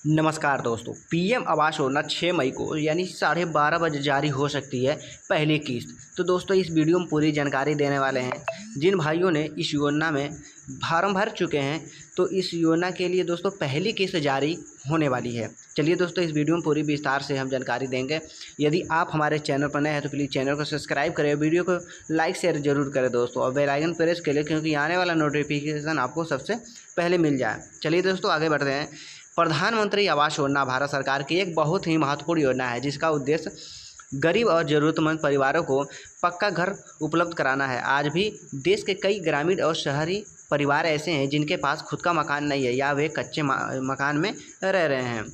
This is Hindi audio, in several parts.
नमस्कार दोस्तों, पीएम आवास योजना 6 मई को यानी 12:30 बजे जारी हो सकती है पहली किस्त। तो दोस्तों इस वीडियो में पूरी जानकारी देने वाले हैं। जिन भाइयों ने इस योजना में फार्म भर चुके हैं तो इस योजना के लिए दोस्तों पहली किस्त जारी होने वाली है। चलिए दोस्तों इस वीडियो में पूरी विस्तार से हम जानकारी देंगे। यदि आप हमारे चैनल पर नए हैं तो प्लीज़ चैनल को सब्सक्राइब करें, वीडियो को लाइक शेयर जरूर करें दोस्तों, और बेल आइकन प्रेस करें क्योंकि आने वाला नोटिफिकेशन आपको सबसे पहले मिल जाए। चलिए दोस्तों आगे बढ़ते हैं। प्रधानमंत्री आवास योजना भारत सरकार की एक बहुत ही महत्वपूर्ण योजना है जिसका उद्देश्य गरीब और ज़रूरतमंद परिवारों को पक्का घर उपलब्ध कराना है। आज भी देश के कई ग्रामीण और शहरी परिवार ऐसे हैं जिनके पास खुद का मकान नहीं है या वे कच्चे मकान में रह रहे हैं।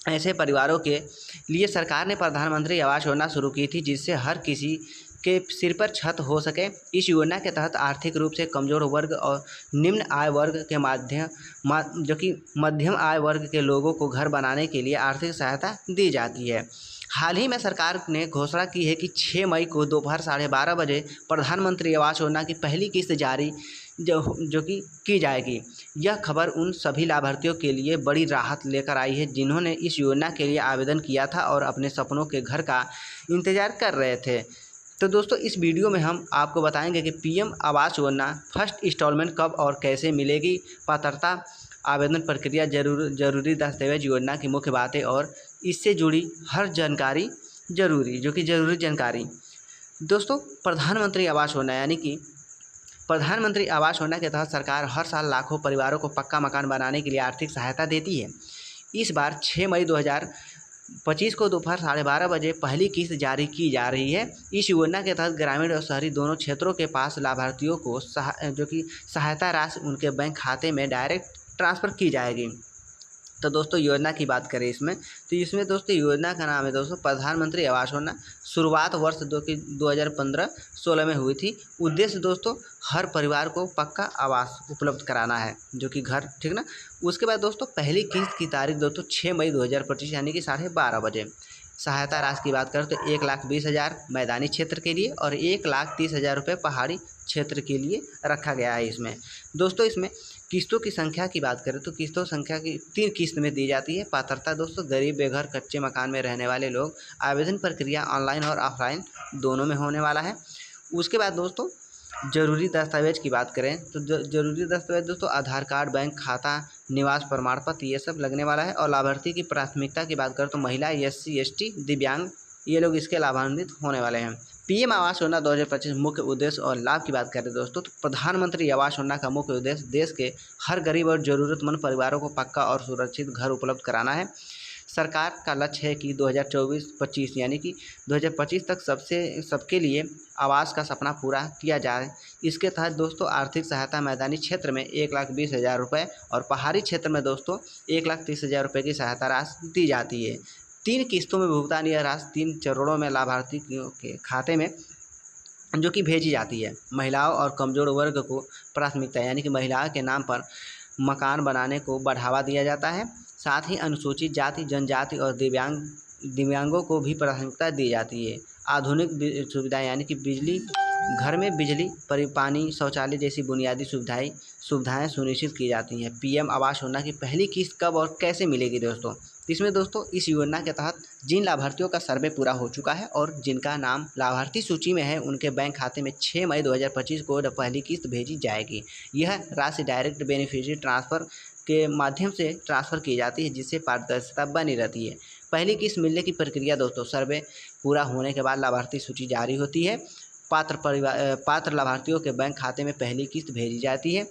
ऐसे परिवारों के लिए सरकार ने प्रधानमंत्री आवास योजना शुरू की थी जिससे हर किसी के सिर पर छत हो सके। इस योजना के तहत आर्थिक रूप से कमज़ोर वर्ग और निम्न आय वर्ग के मध्यम आय वर्ग के लोगों को घर बनाने के लिए आर्थिक सहायता दी जाती है। हाल ही में सरकार ने घोषणा की है कि 6 मई को दोपहर 12:30 बजे प्रधानमंत्री आवास योजना की पहली किस्त जारी जो कि की जाएगी। यह खबर उन सभी लाभार्थियों के लिए बड़ी राहत लेकर आई है जिन्होंने इस योजना के लिए आवेदन किया था और अपने सपनों के घर का इंतजार कर रहे थे। तो दोस्तों इस वीडियो में हम आपको बताएंगे कि PM Awas Yojana first instalment कब और कैसे मिलेगी, पात्रता, आवेदन प्रक्रिया, जरूरी दस्तावेज, योजना की मुख्य बातें और इससे जुड़ी हर जानकारी जरूरी जानकारी। दोस्तों प्रधानमंत्री आवास योजना यानी कि प्रधानमंत्री आवास योजना के तहत सरकार हर साल लाखों परिवारों को पक्का मकान बनाने के लिए आर्थिक सहायता देती है। इस बार 6 मई 2025 को दोपहर 12:30 बजे पहली किस्त जारी की जा रही है। इस योजना के तहत ग्रामीण और शहरी दोनों क्षेत्रों के पास लाभार्थियों को सहायता राशि उनके बैंक खाते में डायरेक्ट ट्रांसफ़र की जाएगी। तो दोस्तों योजना की बात करें तो इसमें दोस्तों योजना का नाम है दोस्तों प्रधानमंत्री आवास योजना। शुरुआत वर्ष 2015-16 में हुई थी। उद्देश्य दोस्तों हर परिवार को पक्का आवास उपलब्ध कराना है, जो कि घर, ठीक ना। उसके बाद दोस्तों पहली किस्त की तारीख दोस्तों 6 मई 2025 यानी कि 12:30 बजे। सहायता राशि की बात करें तो 1,20,000 मैदानी क्षेत्र के लिए और 1,30,000 रुपये पहाड़ी क्षेत्र के लिए रखा गया है। इसमें दोस्तों इसमें किस्तों की संख्या की बात करें तो किस्तों संख्या की 3 किस्त में दी जाती है। पात्रता दोस्तों गरीब, बेघर, कच्चे मकान में रहने वाले लोग। आवेदन प्रक्रिया ऑनलाइन और ऑफलाइन दोनों में होने वाला है। उसके बाद दोस्तों जरूरी दस्तावेज की बात करें तो जरूरी दस्तावेज दोस्तों आधार कार्ड, बैंक खाता, निवास प्रमाण पत्र, ये सब लगने वाला है। और लाभार्थी की प्राथमिकता की बात करें तो महिला, SC, ST, दिव्यांग, ये लोग इसके लाभान्वित होने वाले हैं। पीएम आवास योजना 2025 मुख्य उद्देश्य और लाभ की बात करें दोस्तों तो प्रधानमंत्री आवास योजना का मुख्य उद्देश्य देश के हर गरीब और ज़रूरतमंद परिवारों को पक्का और सुरक्षित घर उपलब्ध कराना है। सरकार का लक्ष्य है कि 2024-25 यानी कि 2025 तक सबके लिए आवास का सपना पूरा किया जाए। इसके तहत दोस्तों आर्थिक सहायता मैदानी क्षेत्र में 1,20,000 रुपये और पहाड़ी क्षेत्र में दोस्तों 1,30,000 रुपये की सहायता राशि दी जाती है। 3 किस्तों में भुगतान यह राशि 3 चरणों में लाभार्थियों के खाते में जो कि भेजी जाती है। महिलाओं और कमज़ोर वर्ग को प्राथमिकता यानी कि महिलाओं के नाम पर मकान बनाने को बढ़ावा दिया जाता है। साथ ही अनुसूचित जाति, जनजाति और दिव्यांगों को भी प्राथमिकता दी जाती है। आधुनिक सुविधाएं यानी कि बिजली, घर में बिजली, पानी, शौचालय जैसी बुनियादी सुविधाएं सुनिश्चित की जाती हैं। पीएम आवास योजना की पहली किस्त कब और कैसे मिलेगी दोस्तों? इसमें दोस्तों इस योजना के तहत जिन लाभार्थियों का सर्वे पूरा हो चुका है और जिनका नाम लाभार्थी सूची में है उनके बैंक खाते में 6 मई 2025 को पहली किस्त भेजी जाएगी। यह राशि डायरेक्ट बेनिफिशियरी ट्रांसफ़र के माध्यम से ट्रांसफ़र की जाती है जिससे पारदर्शिता बनी रहती है। पहली किस्त मिलने की प्रक्रिया दोस्तों सर्वे पूरा होने के बाद लाभार्थी सूची जारी होती है। पात्र लाभार्थियों के बैंक खाते में पहली किस्त भेजी जाती है,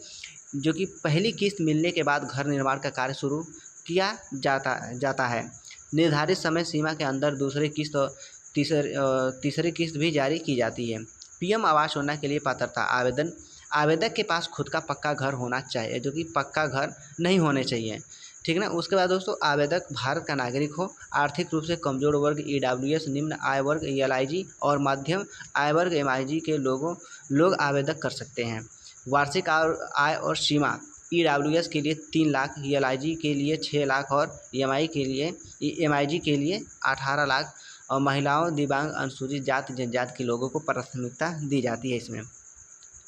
जो कि पहली किस्त मिलने के बाद घर निर्माण का कार्य शुरू किया जाता है। निर्धारित समय सीमा के अंदर दूसरी किस्त और तीसरी किस्त भी जारी की जाती है। पीएम आवास योजना के लिए पात्रता, आवेदक के पास खुद का पक्का घर होना चाहिए, जो कि पक्का घर नहीं होने चाहिए, ठीक ना। उसके बाद दोस्तों आवेदक भारत का नागरिक हो, आर्थिक रूप से कमज़ोर वर्ग EWS, निम्न आय वर्ग LIG और मध्यम आय वर्ग MIG के लोग आवेदक कर सकते हैं। वार्षिक आय और सीमा EWS के लिए 3 लाख, LIG के लिए 6 लाख और MIG के लिए 18 लाख और महिलाओं, दिव्यांग, अनुसूचित जाति, जनजाति के लोगों को प्राथमिकता दी जाती है इसमें।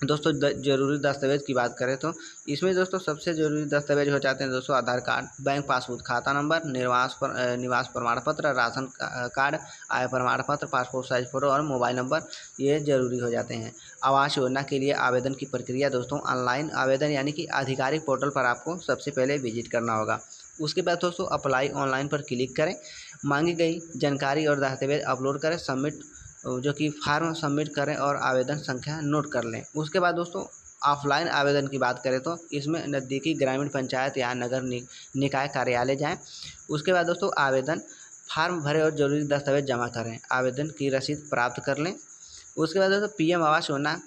दोस्तों जरूरी दस्तावेज की बात करें तो इसमें दोस्तों सबसे ज़रूरी दस्तावेज हो जाते हैं दोस्तों आधार कार्ड, बैंक पासबुक खाता नंबर, निवास प्रमाण पत्र, राशन कार्ड, आय प्रमाण पत्र, पासपोर्ट साइज फ़ोटो और मोबाइल नंबर, ये ज़रूरी हो जाते हैं। आवास योजना के लिए आवेदन की प्रक्रिया दोस्तों ऑनलाइन आवेदन यानी कि आधिकारिक पोर्टल पर आपको सबसे पहले विजिट करना होगा। उसके बाद दोस्तों अप्लाई ऑनलाइन पर क्लिक करें, मांगी गई जानकारी और दस्तावेज अपलोड करें, सबमिट जो कि फार्म सबमिट करें और आवेदन संख्या नोट कर लें। उसके बाद दोस्तों ऑफलाइन आवेदन की बात करें तो इसमें नज़दीकी ग्रामीण पंचायत या नगर निकाय कार्यालय जाएं। उसके बाद दोस्तों आवेदन फार्म भरें और जरूरी दस्तावेज जमा करें, आवेदन की रसीद प्राप्त कर लें। उसके बाद दोस्तों पीएम आवास योजना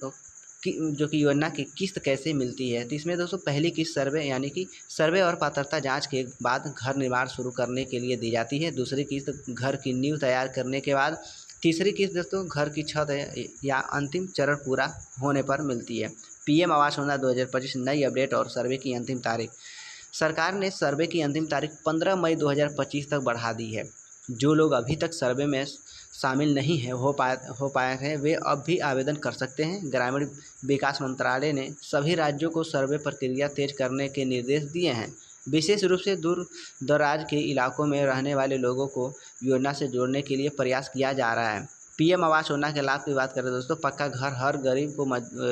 जो कि योजना की किस्त कैसे मिलती है, तो इसमें दोस्तों पहली किस्त सर्वे यानी कि सर्वे और पात्रता जांच के बाद घर निर्माण शुरू करने के लिए दी जाती है। दूसरी किस्त घर की नींव तैयार करने के बाद, तीसरी किस्त दोस्तों घर की छत या अंतिम चरण पूरा होने पर मिलती है। पीएम आवास योजना 2025 नई अपडेट और सर्वे की अंतिम तारीख। सरकार ने सर्वे की अंतिम तारीख 15 मई 2025 तक बढ़ा दी है। जो लोग अभी तक सर्वे में शामिल नहीं है हो पाए हैं वे अब भी आवेदन कर सकते हैं। ग्रामीण विकास मंत्रालय ने सभी राज्यों को सर्वे प्रक्रिया तेज करने के निर्देश दिए हैं। विशेष रूप से दूर दराज के इलाकों में रहने वाले लोगों को योजना से जोड़ने के लिए प्रयास किया जा रहा है। पीएम आवास योजना के लाभ की बात करें दोस्तों, पक्का घर हर गरीब को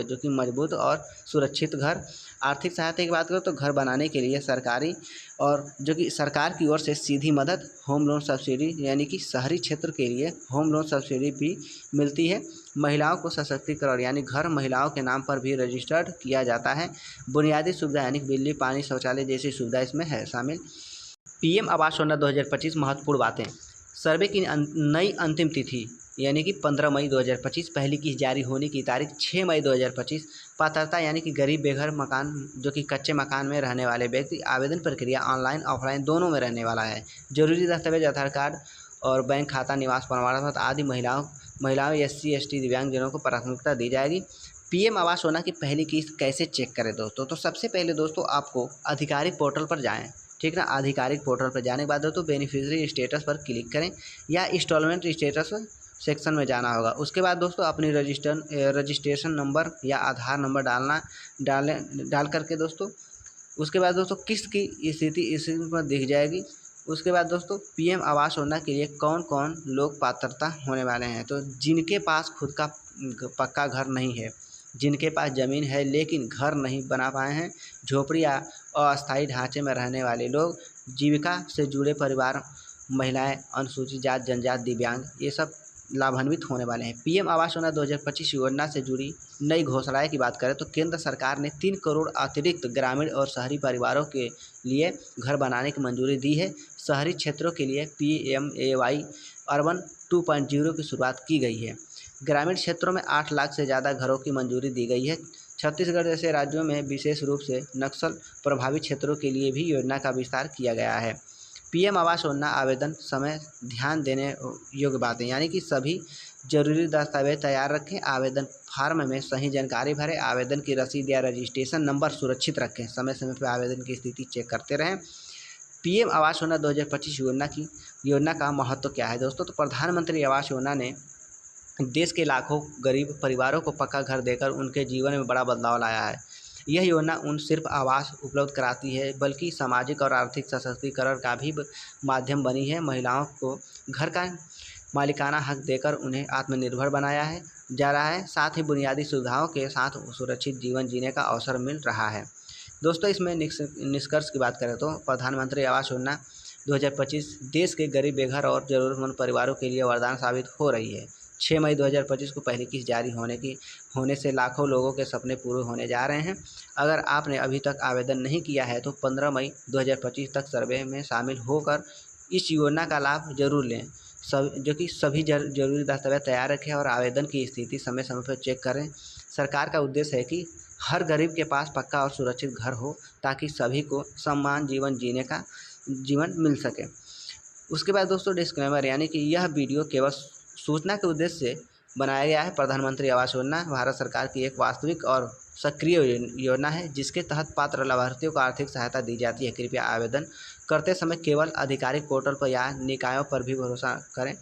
जो कि मजबूत और सुरक्षित घर। आर्थिक सहायता की बात करें तो घर बनाने के लिए सरकारी और जो कि सरकार की ओर से सीधी मदद, होम लोन सब्सिडी यानी कि शहरी क्षेत्र के लिए होम लोन सब्सिडी भी मिलती है। महिलाओं को सशक्तिकरण यानी घर महिलाओं के नाम पर भी रजिस्टर्ड किया जाता है। बुनियादी सुविधा यानी बिजली, पानी, शौचालय जैसी सुविधा इसमें है शामिल। पीएम आवास योजना 2025 महत्वपूर्ण बातें। सर्वे की नई अंतिम तिथि यानी कि 15 मई 2025, पहली किस्त जारी होने की तारीख 6 मई 2025। पात्रता यानी कि गरीब बेघर मकान जो कि कच्चे मकान में रहने वाले व्यक्ति, आवेदन प्रक्रिया ऑनलाइन ऑफलाइन दोनों में रहने वाला है। जरूरी दस्तावेज आधार कार्ड और बैंक खाता, निवास प्रमाण पत्र आदि। महिलाओं SC ST दिव्यांगजनों को प्राथमिकता दी जाएगी। पीएम आवास योजना की पहली किस्त कैसे चेक करें दोस्तों, तो सबसे पहले दोस्तों आपको आधिकारिक पोर्टल पर जाएं, ठीक ना। आधिकारिक पोर्टल पर जाने के बाद दोस्तों बेनिफिशियरी स्टेटस पर क्लिक करें या इंस्टॉलमेंट स्टेटस सेक्शन में जाना होगा। उसके बाद दोस्तों अपनी रजिस्ट्रेशन नंबर या आधार नंबर डाल करके दोस्तों उसके बाद दोस्तों किस्त की स्थिति इसी पर दिख जाएगी। उसके बाद दोस्तों पीएम आवास योजना के लिए कौन कौन लोग पात्रता होने वाले हैं, तो जिनके पास खुद का पक्का घर नहीं है, जिनके पास ज़मीन है लेकिन घर नहीं बना पाए हैं, झोपड़ी या अस्थायी ढांचे में रहने वाले लोग, जीविका से जुड़े परिवार, महिलाएं, अनुसूचित जात जनजाति, दिव्यांग, ये सब लाभान्वित होने वाले हैं। पीएम आवास योजना 2025 योजना से जुड़ी नई घोषणाएं की बात करें तो केंद्र सरकार ने 3 करोड़ अतिरिक्त ग्रामीण और शहरी परिवारों के लिए घर बनाने की मंजूरी दी है। शहरी क्षेत्रों के लिए PMAY अर्बन 2.0 की शुरुआत की गई है। ग्रामीण क्षेत्रों में 8 लाख से ज़्यादा घरों की मंजूरी दी गई है। छत्तीसगढ़ जैसे राज्यों में विशेष रूप से नक्सल प्रभावित क्षेत्रों के लिए भी योजना का विस्तार किया गया है। पीएम आवास योजना आवेदन समय ध्यान देने योग्य बातें यानी कि सभी जरूरी दस्तावेज तैयार रखें, आवेदन फार्म में सही जानकारी भरें, आवेदन की रसीद या रजिस्ट्रेशन नंबर सुरक्षित रखें, समय समय पर आवेदन की स्थिति चेक करते रहें। पीएम आवास योजना 2025 योजना का महत्व क्या है दोस्तों, तो प्रधानमंत्री आवास योजना ने देश के लाखों गरीब परिवारों को पक्का घर देकर उनके जीवन में बड़ा बदलाव लाया है। यह योजना उन सिर्फ आवास उपलब्ध कराती है बल्कि सामाजिक और आर्थिक सशक्तिकरण का भी माध्यम बनी है। महिलाओं को घर का मालिकाना हक देकर उन्हें आत्मनिर्भर बनाया जा रहा है, साथ ही बुनियादी सुविधाओं के साथ सुरक्षित जीवन जीने का अवसर मिल रहा है। दोस्तों इसमें निष्कर्ष की बात करें तो प्रधानमंत्री आवास योजना 2025 देश के गरीब बेघर और ज़रूरतमंद परिवारों के लिए वरदान साबित हो रही है। 6 मई 2025 को पहली किस्त जारी होने से लाखों लोगों के सपने पूरे होने जा रहे हैं। अगर आपने अभी तक आवेदन नहीं किया है तो 15 मई 2025 तक सर्वे में शामिल होकर इस योजना का लाभ जरूर लें। जो कि सभी जरूरी दस्तावेज तैयार रखें और आवेदन की स्थिति समय समय पर चेक करें। सरकार का उद्देश्य है कि हर गरीब के पास पक्का और सुरक्षित घर हो ताकि सभी को सम्मान जीवन जीने का जीवन मिल सके। उसके बाद दोस्तों डिस्क्लेमर यानी कि यह वीडियो केवल सूचना के उद्देश्य से बनाया गया है। प्रधानमंत्री आवास योजना भारत सरकार की एक वास्तविक और सक्रिय योजना है जिसके तहत पात्र लाभार्थियों को आर्थिक सहायता दी जाती है। कृपया आवेदन करते समय केवल आधिकारिक पोर्टल पर या निकायों पर भी भरोसा करें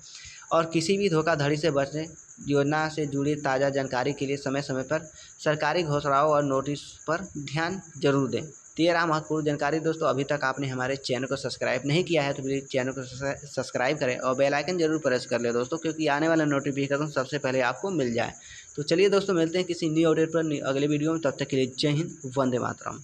और किसी भी धोखाधड़ी से बचें। योजना से जुड़ी ताज़ा जानकारी के लिए समय समय पर सरकारी घोषणाओं और नोटिस पर ध्यान जरूर दें। तो ये रहा महत्वपूर्ण जानकारी दोस्तों। अभी तक आपने हमारे चैनल को सब्सक्राइब नहीं किया है तो प्लीज़ चैनल को सब्सक्राइब करें और बेल आइकन जरूर प्रेस कर लें दोस्तों, क्योंकि आने वाला नोटिफिकेशन सबसे पहले आपको मिल जाए। तो चलिए दोस्तों, मिलते हैं किसी न्यू अपडेट पर अगले वीडियो में। तब तक के लिए जय हिंद, वंदे मातरम।